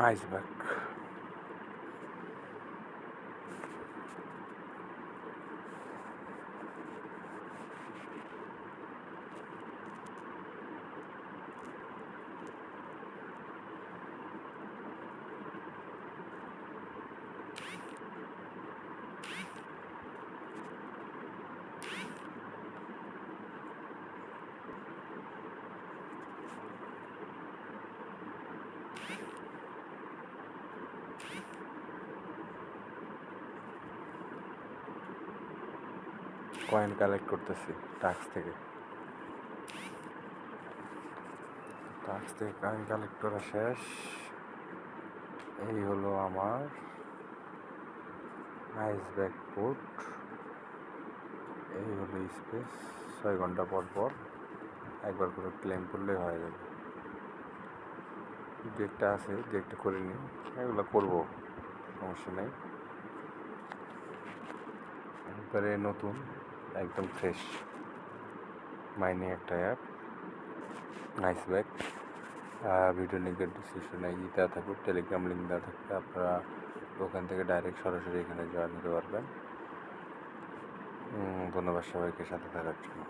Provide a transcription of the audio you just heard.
আইসব্যাক। Coin collect করতেছি task থেকে coin collect করা শেষ। এই হলো আমার আইসব্যাক পোর্ট। এই হলো স্পেস। 6 ঘন্টা পর পর একবার করে ক্লেম করলেই হয়ে যাবে। দু একটা আছে, দু একটা করে নিই, এগুলো করবো, সমস্যা নেই। একবারে নতুন, একদম ফ্রেশ মাইনিং একটা অ্যাপ আইসব্যাক। ভিডিও লিঙ্কের ডিসক্রিপশনে দেওয়া থাকবে, টেলিগ্রাম লিঙ্ক দেওয়া থাকবে, আপনারা ওখান থেকে ডাইরেক্ট সরাসরি এখানে জয়েন হতে পারবেন। ধন্যবাদ সবাইকে সাথে থাকার জন্য।